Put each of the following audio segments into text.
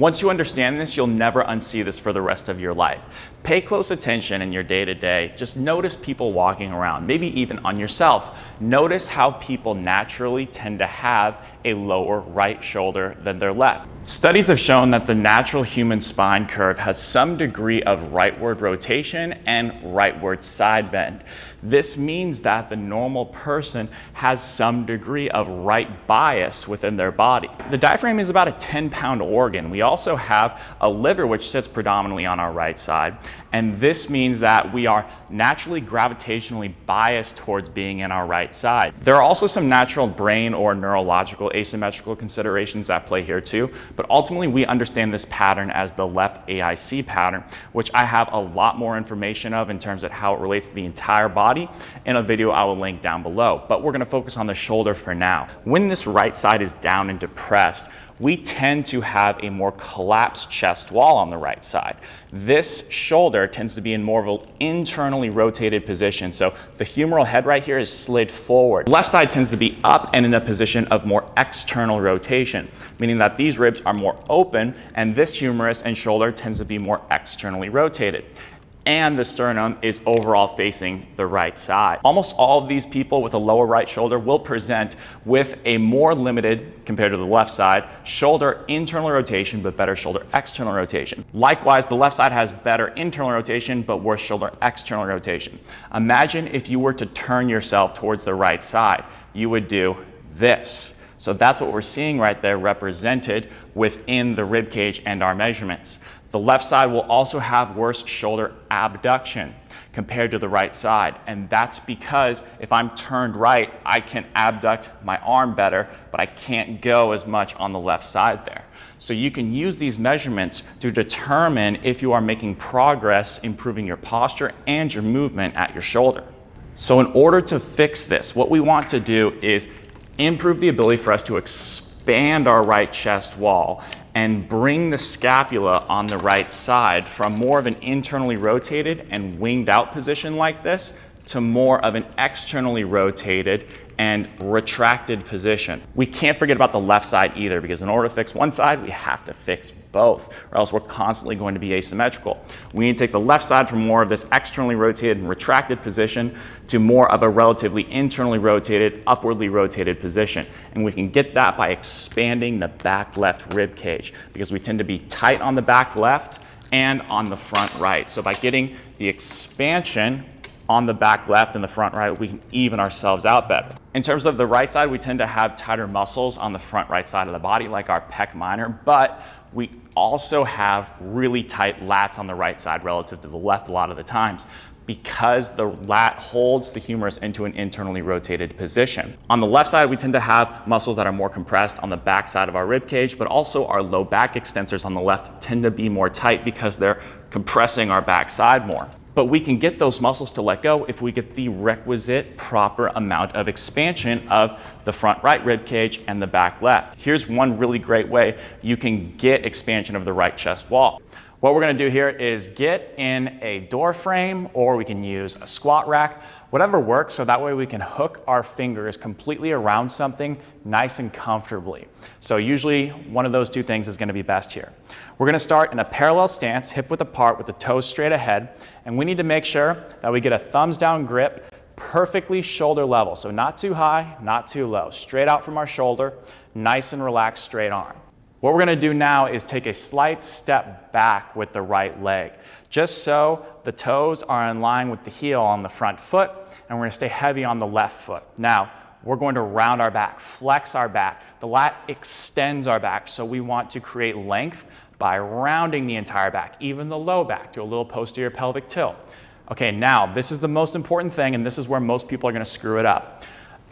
Once you understand this, you'll never unsee this for the rest of your life. Pay close attention in your day-to-day. Just notice people walking around, maybe even on yourself. Notice how people naturally tend to have a lower right shoulder than their left. Studies have shown that the natural human spine curve has some degree of rightward rotation and rightward side bend. This means that the normal person has some degree of right bias within their body. The diaphragm is about a 10-pound organ. We also have a liver which sits predominantly on our right side, and this means that we are naturally gravitationally biased towards being in our right side. There are also some natural brain or neurological asymmetrical considerations at play here too, but ultimately we understand this pattern as the left AIC pattern, which I have a lot more information of in terms of how it relates to the entire body in a video I will link down below. But we're going to focus on the shoulder for now. When this right side is down and depressed, we tend to have a more collapsed chest wall on the right side. This shoulder tends to be in more of an internally rotated position. So the humeral head right here is slid forward. Left side tends to be up and in a position of more external rotation, meaning that these ribs are more open and this humerus and shoulder tends to be more externally rotated. And the sternum is overall facing the right side. Almost all of these people with a lower right shoulder will present with a more limited, compared to the left side, shoulder internal rotation, but better shoulder external rotation. Likewise, the left side has better internal rotation, but worse shoulder external rotation. Imagine if you were to turn yourself towards the right side, you would do this. So that's what we're seeing right there represented within the rib cage and our measurements. The left side will also have worse shoulder abduction compared to the right side. And that's because if I'm turned right, I can abduct my arm better, but I can't go as much on the left side there. So you can use these measurements to determine if you are making progress improving your posture and your movement at your shoulder. So in order to fix this, what we want to do is improve the ability for us to expand our right chest wall and bring the scapula on the right side from more of an internally rotated and winged out position like this to more of an externally rotated and retracted position. We can't forget about the left side either, because in order to fix one side, we have to fix both, or else we're constantly going to be asymmetrical. We need to take the left side from more of this externally rotated and retracted position to more of a relatively internally rotated, upwardly rotated position. And we can get that by expanding the back left rib cage, because we tend to be tight on the back left and on the front right. So by getting the expansion on the back left and the front right, we can even ourselves out better. In terms of the right side, we tend to have tighter muscles on the front right side of the body, like our pec minor, but we also have really tight lats on the right side relative to the left a lot of the times, because the lat holds the humerus into an internally rotated position. On the left side, we tend to have muscles that are more compressed on the back side of our rib cage, but also our low back extensors on the left tend to be more tight because they're compressing our back side more. But we can get those muscles to let go if we get the requisite proper amount of expansion of the front right rib cage and the back left. Here's one really great way you can get expansion of the right chest wall. What we're going to do here is get in a door frame, or we can use a squat rack, whatever works, so that way we can hook our fingers completely around something nice and comfortably. So usually one of those two things is going to be best here. We're going to start in a parallel stance, hip width apart with the toes straight ahead, and we need to make sure that we get a thumbs down grip perfectly shoulder level. So not too high, not too low, straight out from our shoulder, nice and relaxed straight arm. What we're going to do now is take a slight step back with the right leg, just so the toes are in line with the heel on the front foot, and we're going to stay heavy on the left foot. Now, we're going to round our back, flex our back. The lat extends our back, so we want to create length by rounding the entire back, even the low back. Do a little posterior pelvic tilt. Okay, now this is the most important thing, and this is where most people are going to screw it up.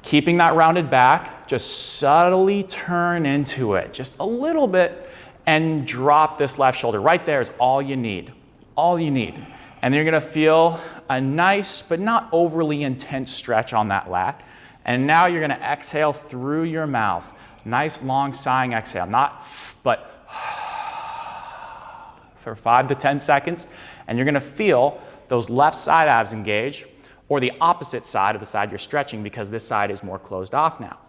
Keeping that rounded back, just subtly turn into it, just a little bit, and drop this left shoulder. Right there is all you need, all you need. And then you're gonna feel a nice, but not overly intense stretch on that lat. And now you're gonna exhale through your mouth. Nice, long, sighing exhale, not but for 5 to 10 seconds. And you're gonna feel those left side abs engage, or the opposite side of the side you're stretching, because this side is more closed off now.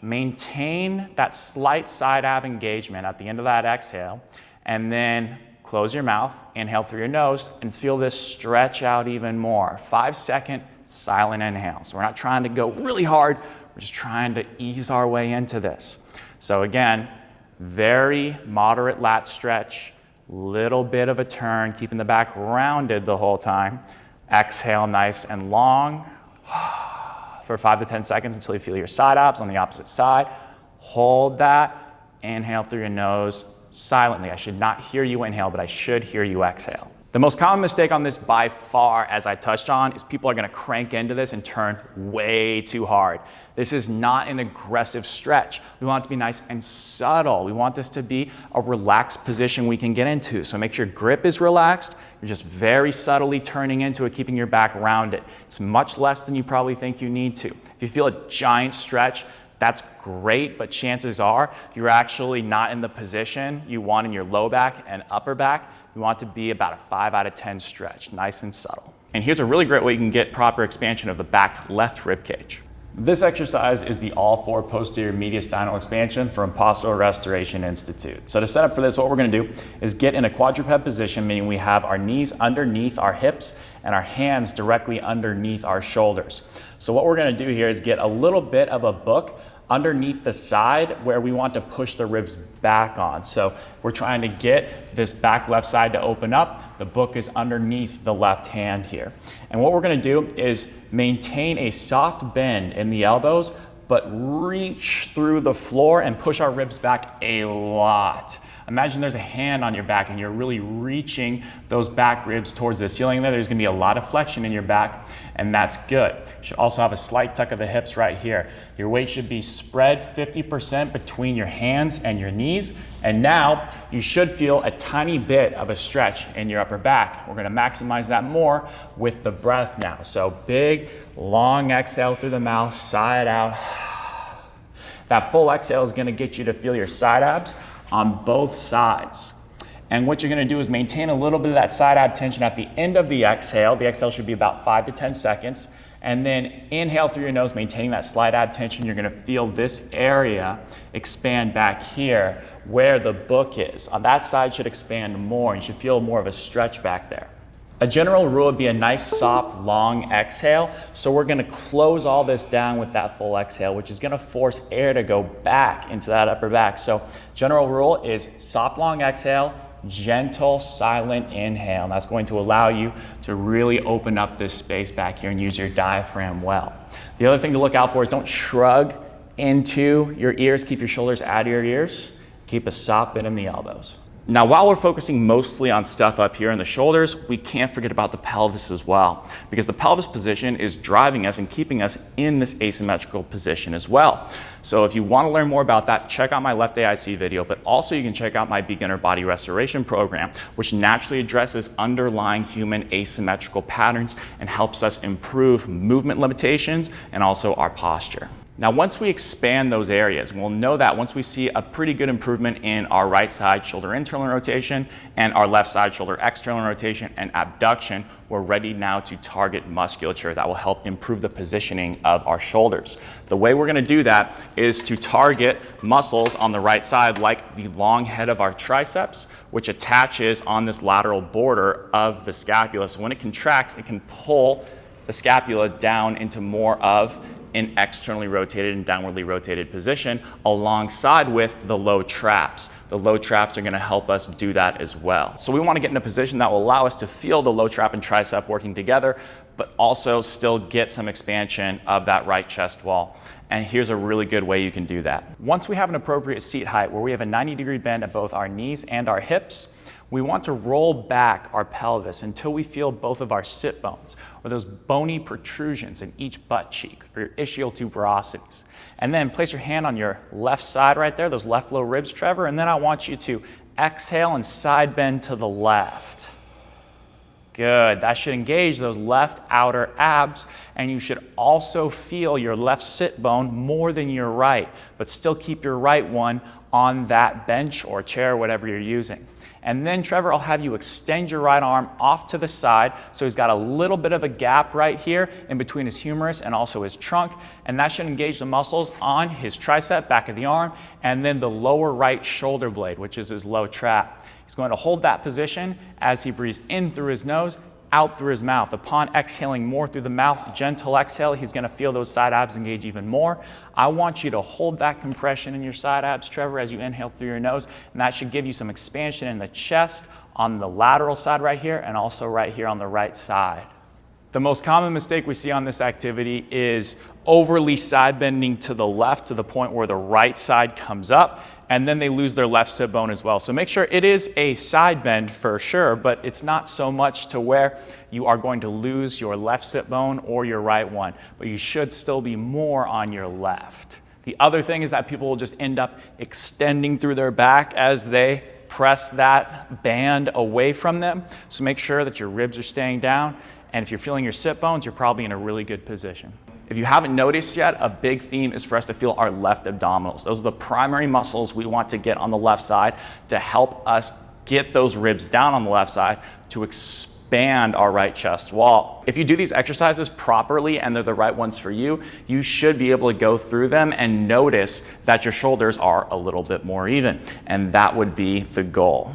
Maintain that slight side ab engagement at the end of that exhale, And then close your mouth, inhale through your nose, and feel this stretch out even more. 5-second silent inhale. So we're not trying to go really hard, we're just trying to ease our way into this. So again, very moderate lat stretch, little bit of a turn, keeping the back rounded the whole time. Exhale nice and long for 5 to 10 seconds until you feel your side abs on the opposite side. Hold that, inhale through your nose silently. I should not hear you inhale, but I should hear you exhale. The most common mistake on this by far, as I touched on, is people are gonna crank into this and turn way too hard. This is not an aggressive stretch. We want it to be nice and subtle. We want this to be a relaxed position we can get into. So make sure your grip is relaxed. You're just very subtly turning into it, keeping your back rounded. It's much less than you probably think you need to. If you feel a giant stretch, that's great, but chances are you're actually not in the position you want in your low back and upper back. You want to be about a 5 out of 10 stretch, nice and subtle. And here's a really great way you can get proper expansion of the back left rib cage. This exercise is the all four posterior mediastinal expansion from Postural Restoration Institute. So to set up for this, what we're gonna do is get in a quadruped position, meaning we have our knees underneath our hips and our hands directly underneath our shoulders. So what we're gonna do here is get a little bit of a book underneath the side where we want to push the ribs back on. So we're trying to get this back left side to open up. The book is underneath the left hand here. And what we're gonna do is maintain a soft bend in the elbows, but reach through the floor and push our ribs back a lot. Imagine there's a hand on your back and you're really reaching those back ribs towards the ceiling there. There's gonna be a lot of flexion in your back, and that's good. You should also have a slight tuck of the hips right here. Your weight should be spread 50% between your hands and your knees. And now you should feel a tiny bit of a stretch in your upper back. We're gonna maximize that more with the breath now. So big, long exhale through the mouth, side out. That full exhale is gonna get you to feel your side abs on both sides. And what you're gonna do is maintain a little bit of that side ab tension at the end of the exhale. The exhale should be about 5 to 10 seconds. And then inhale through your nose, maintaining that slight ab tension. You're gonna feel this area expand back here where the book is. On that side should expand more. You should feel more of a stretch back there. A general rule would be a nice, soft, long exhale. So we're gonna close all this down with that full exhale, which is gonna force air to go back into that upper back. So general rule is soft, long exhale, gentle, silent inhale. And that's going to allow you to really open up this space back here and use your diaphragm well. The other thing to look out for is don't shrug into your ears. Keep your shoulders out of your ears. Keep a soft bend in the elbows. Now, while we're focusing mostly on stuff up here in the shoulders, we can't forget about the pelvis as well, because the pelvis position is driving us and keeping us in this asymmetrical position as well. So if you want to learn more about that, check out my left AIC video, but also you can check out my beginner body restoration program, which naturally addresses underlying human asymmetrical patterns and helps us improve movement limitations and also our posture. Now, once we expand those areas, we'll know that once we see a pretty good improvement in our right side shoulder internal rotation and our left side shoulder external rotation and abduction, we're ready now to target musculature that will help improve the positioning of our shoulders. The way we're gonna do that is to target muscles on the right side, like the long head of our triceps, which attaches on this lateral border of the scapula. So when it contracts, it can pull the scapula down into more of an externally rotated and downwardly rotated position alongside with the low traps. The low traps are going to help us do that as well. So we want to get in a position that will allow us to feel the low trap and tricep working together, but also still get some expansion of that right chest wall. And here's a really good way you can do that. Once we have an appropriate seat height where we have a 90-degree bend at both our knees and our hips, we want to roll back our pelvis until we feel both of our sit bones, or those bony protrusions in each butt cheek, or your ischial tuberosities. And then place your hand on your left side right there, those left low ribs, Trevor, and then I want you to exhale and side bend to the left. Good. That should engage those left outer abs, and you should also feel your left sit bone more than your right, but still keep your right one on that bench or chair, whatever you're using. And then, Trevor, I'll have you extend your right arm off to the side so he's got a little bit of a gap right here in between his humerus and also his trunk, and that should engage the muscles on his tricep, back of the arm, and then the lower right shoulder blade, which is his low trap. He's going to hold that position as he breathes in through his nose, out through his mouth. Upon exhaling more through the mouth, gentle exhale, he's going to feel those side abs engage even more. I want you to hold that compression in your side abs, Trevor, as you inhale through your nose, and that should give you some expansion in the chest on the lateral side right here and also right here on the right side. The most common mistake we see on this activity is overly side bending to the left to the point where the right side comes up, and then they lose their left sit bone as well. So make sure it is a side bend for sure, but it's not so much to where you are going to lose your left sit bone or your right one, but you should still be more on your left. The other thing is that people will just end up extending through their back as they press that band away from them. So make sure that your ribs are staying down, and if you're feeling your sit bones, you're probably in a really good position. If you haven't noticed yet, a big theme is for us to feel our left abdominals. Those are the primary muscles we want to get on the left side to help us get those ribs down on the left side to expand our right chest wall. If you do these exercises properly and they're the right ones for you, you should be able to go through them and notice that your shoulders are a little bit more even, and that would be the goal.